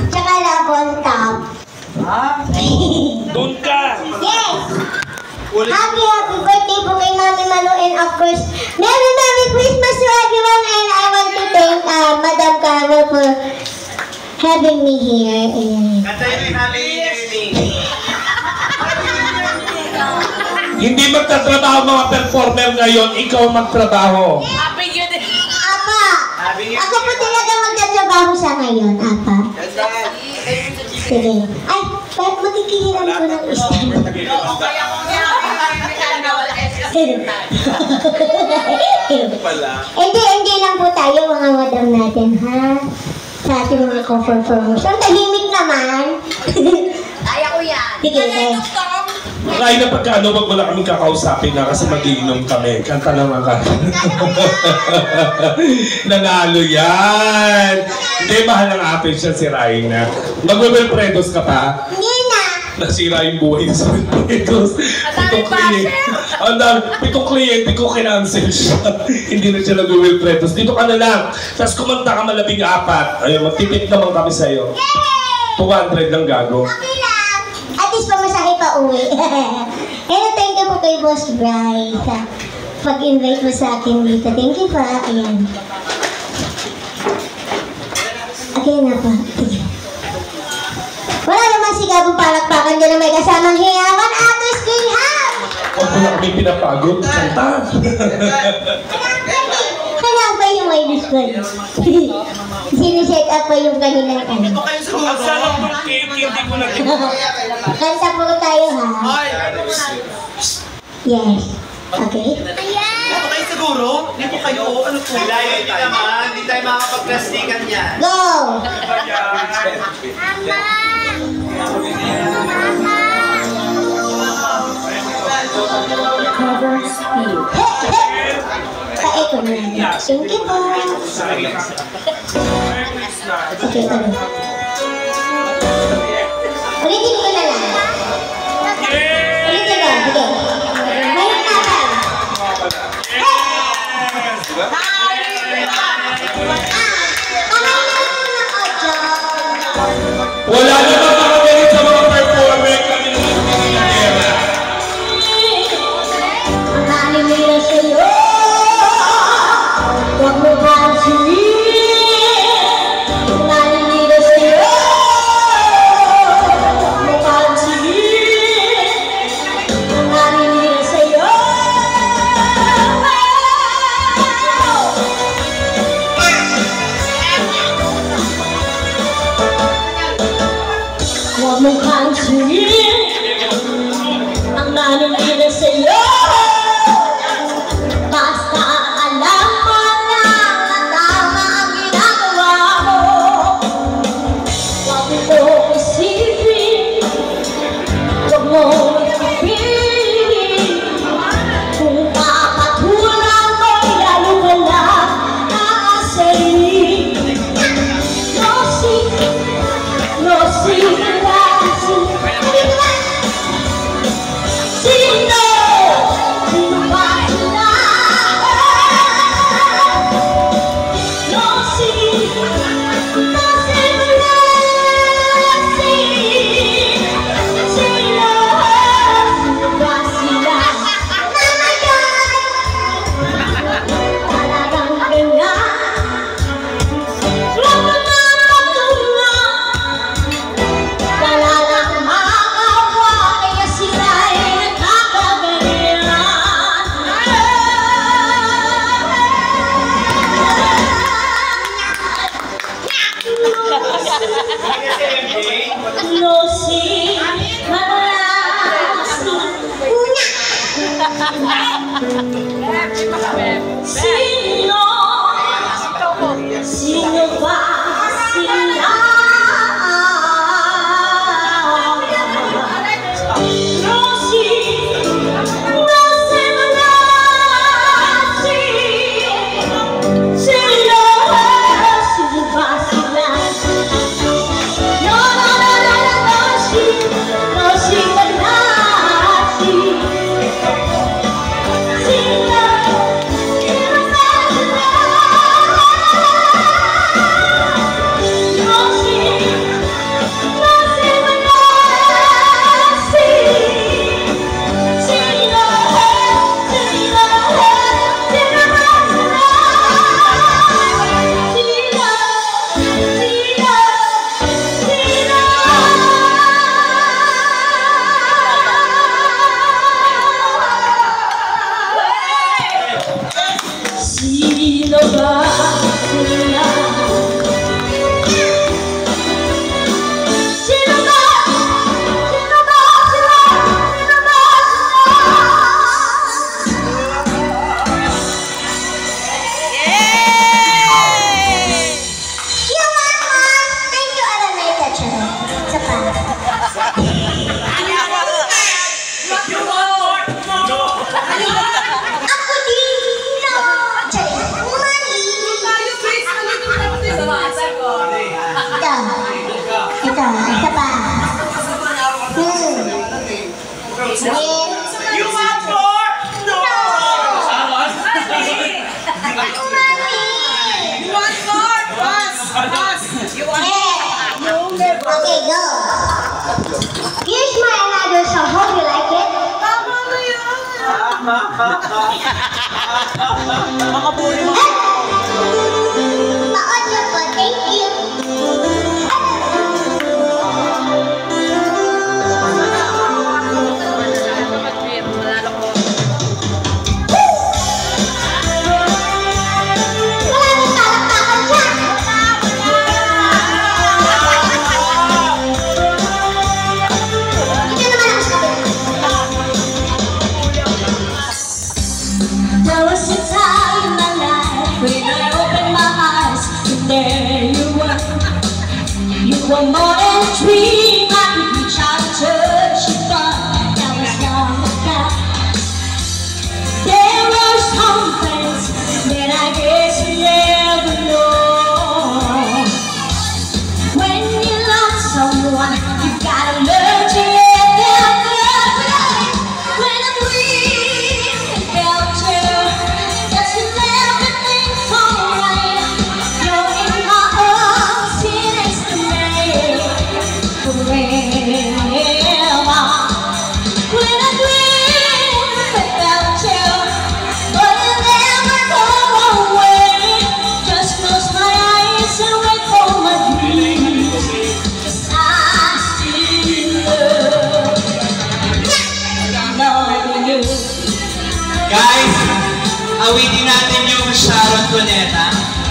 Tsaka labon top. Doon ka! Yes! Happy birthday po kay Mami Malu, and of course, Merry Christmas to everyone, and I want to thank Madam Carol for having me here. Katayin namin Hindi magtatrabaho mga performer ngayon, ikaw magtrabaho. Happy New Year! Apa! Ako po talaga magtatrabaho sa ngayon, apa. Sige. Ay, magkikihiram ko ng stand. Hindi lang po tayo mga madam natin, ha? Sa ating mga co-performers. Ang tahimik naman. Kaya ko yan. Sige, Kaya na pagkaano, wag mo na kaming kakausapin na kasi magiinom kami. Kanta lang ang kanta. Nanalo yan! Hindi, mahal ang atin siya si Raina. Magwe-welpredos ka pa? Hindi na. Nasira yung buhay niya sa welpredos. Pitong kliyente ko kinancel siya. Hindi na siya nag-welpredos. Dito ka na lang. Tapos kumanta ka malabing 4. Ayun, magtipid naman kami sa'yo. 200 lang gago. Okay lang. At least pamasahe pa uwi. Pero thank you po kay Boss Bry sa pag-invite mo sa akin dito. Thank you pa. Ayan. Okay na pa. Wala naman sigabong palakpakan dyan na may kasamang hiyawan. Actors King Hub! Huwag mo na kami pinapagod. Kanta. Kailangan ba yung may discord? Siniset up pa yung kanilang ano. Ang sarap ng cake, hindi ko na Kanta po tayo, ha? Yes. Okay? Ano kayo siguro? Hindi po kayo. Ano po? Layo hindi naman. Hindi tayo makapag-plastikan yan. Go! Cover speed. Kae ko na. Thank you po. Okay, ano? Ulitin ko na lang. Ulitin ko. Sige. Mayroon na ba? Wala na ba makagalit sa mga performer kami ng Pilipinas? Ang halimira sa'yo, huwag mo pansin. Ang halimira sa'yo, huwag mo pansin. Ang halimira sa'yo. Sino ba sila? Sino ba? Sino ba sila? Sino ba Yung thank you, Araneta. Sa pa. Ako din. Ito, isa pa. You want more? No! You want more? Pass! Pass! You want Okay, go. Here's my another song. Hope you like it. Mga buli mo. Paon niyo po. Thank you. There was a time in my life when I opened my eyes and there you were. You were more than a dream. I could reach out and touch you, but that was long ago. There were some things that I guess you never know. When you love someone, you gotta learn to let them go. When I dream about you, that's when everything's alright. You're in my arms, here next to me forever. When I dream about you, but you'll never go away. Just close my eyes and wait for my dreams. 'Cause I still love you. Guys, awitin natin yung Sharon Cuneta.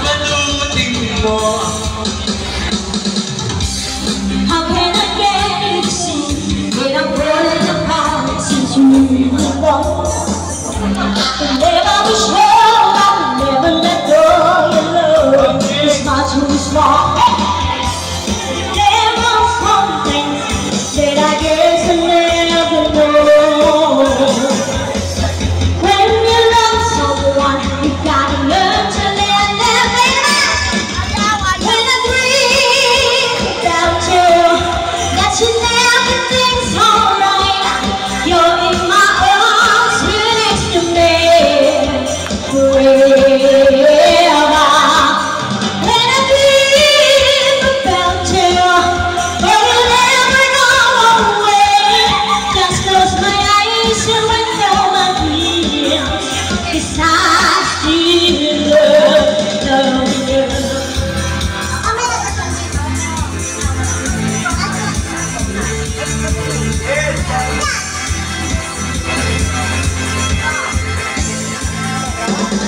Manuting mo. How can I get you to see that I'm falling apart since you moved on? I could never be strong, I could never let go. Your love is not too small. There are some things that I guess I never know. When you love someone, you gotta learn to let them go. When I dream about you, that's when everything's alright. You're in my arms, here next to me forever. When I dream about you, but you'll never go away. Just close my eyes and wait for my dreams. 'Cause I still love you.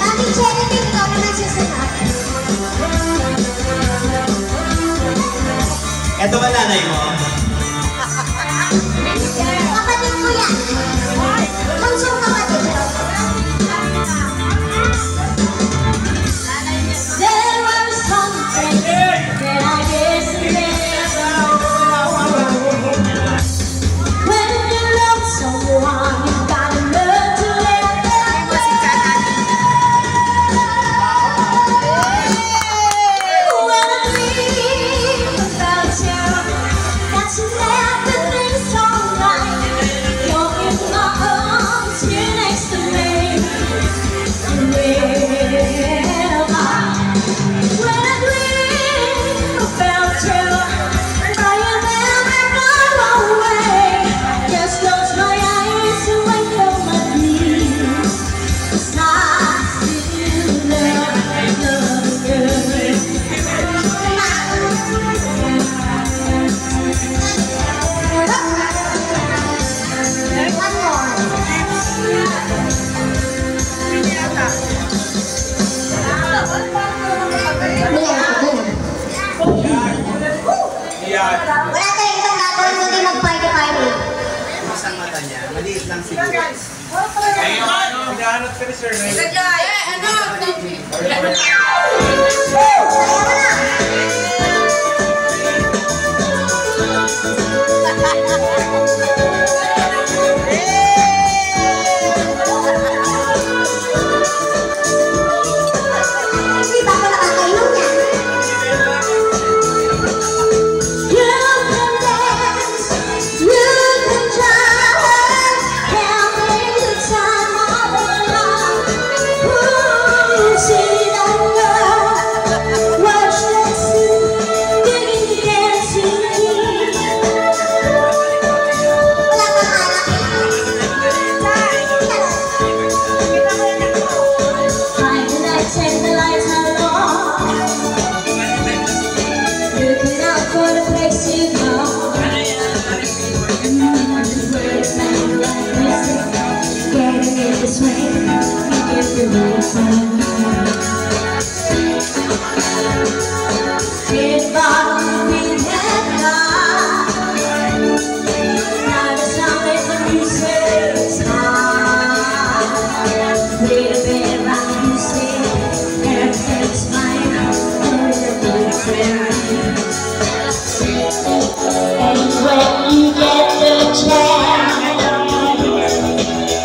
Mami Cherry, ikaw naman susunod. Ito ba nanay mo? Kapatid ko yan. Bunsong kapatid ko. There were some things that I guess you never know. When you love someone, you gotta learn to let them go. When I dream about you, that's Naghahanap ka ni Sir Ray. Hindi ba ako nakakainom niya? You can dance, you can try, can't make the time of your life. Ooh, see that girl, watch that scene, digging the dancing queen. Wala kang alak. Friday nights and the lights are low. Looking out for the place to go. Getting in the swing, we get the road Get bottom in that car. Now the sound of the music is high. Little bit around you say everything's fine. And when you get the chance,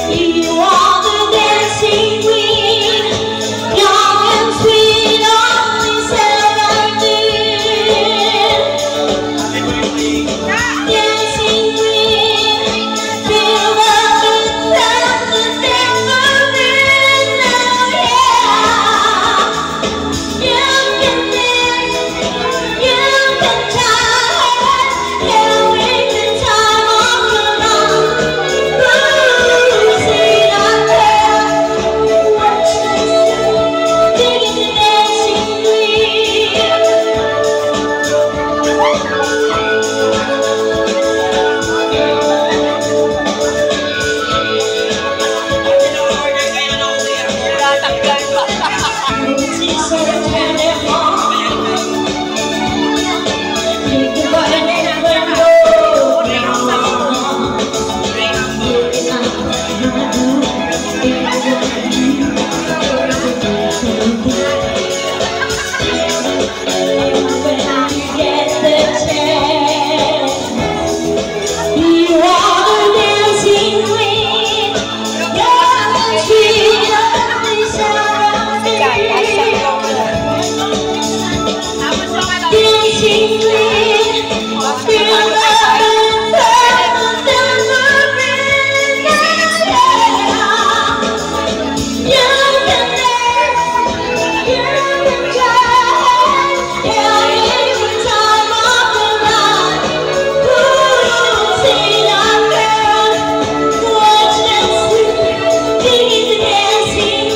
you are the dancing queen, young and sweet, only 17. Dancing queen, feel the love, the tambourine, oh yeah. You can dance, you can try, can't wait the time of your life. Ooh, see that girl, watch that scene, digging the dancing queen. She said, turn it on. You can burn it and burn it When I get the chance, you are the dancing queen. You're the sweet only 17. Dancing queen, feel the love, the tambourine, yeah. You can dance, you can try, can't wait the time of your life. Ooh, see that girl, watch that scene, digging the dancing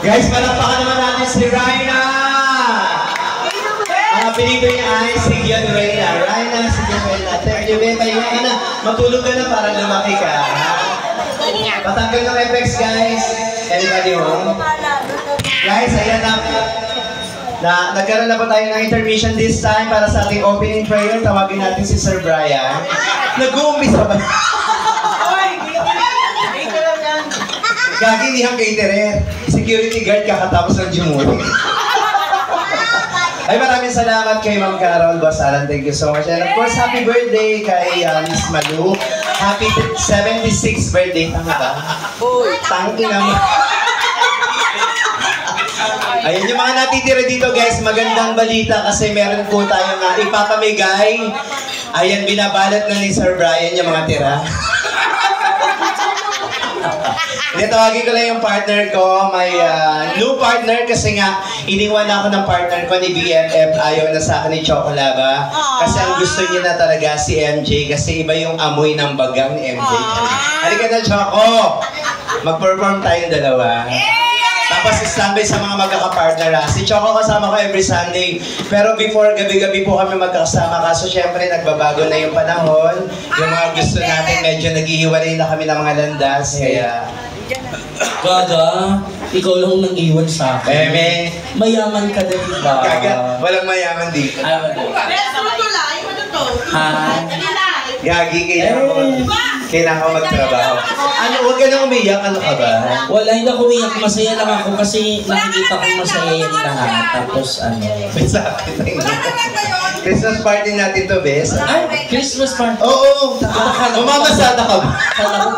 Guys, palakpakan naman natin si Raina! Ang apelido niya ay si Gian Reyna. Raina, si Gian Reyna. Thank you, Ben. Pahinga ka na. Matulog ka na para lumaki ka. Patanggal ng effects, guys. Anybody home? Guys, ayan na. Nagkaroon na ba tayo ng intermission this time para sa ating opening prayer? Tawagin natin si Sir Brian. Nag-uumpisa ba? Gagi, nihang caterer. Security guard kakatapos ng Jumuri. Ay, maraming salamat kay Ma'am Carol, Boss Alan. Thank you so much. And of course, happy birthday kay Miss Malu. Happy 76th birthday. Tama ba? Tangki naman. Ayun yung mga natitira dito, guys. Magandang balita kasi meron po tayong ipapamigay. Ayan, binabalot na ni Sir Brian yung mga tira. Hindi, tawagin ko lang yung partner ko. May new partner kasi nga, iniwan ako ng partner ko ni BFF. Ayaw na sa akin ni Chocolaba. Kasi ang gusto niya na talaga si MJ. Kasi iba yung amoy ng bagang ni MJ. Halika na, Choco! Mag-perform tayong dalawa. Tapos standby sa mga magkakapartner. Si Choco kasama ko every Sunday. Pero before, gabi-gabi po kami magkakasama. Kaso syempre, nagbabago na yung panahon. Yung mga gusto natin, medyo naghihiwalay na kami ng mga landas. Kaya... Gaga, ikaw lang nang iwan sa akin. Eme, Mayaman ka din ba? Gaga, walang mayaman dito. Ha? Gagi, kailangan ko magtrabaho. Ano, huwag ka na umiyak, ano ka ba? Wala, hindi ako umiyak. Masaya lang ako kasi nakikita ko masaya yung lahat. Tapos ano. May sabi na yun. Christmas party natin to, Bes. Ay, Christmas party. Oo, umamasada ka ba? Kala ko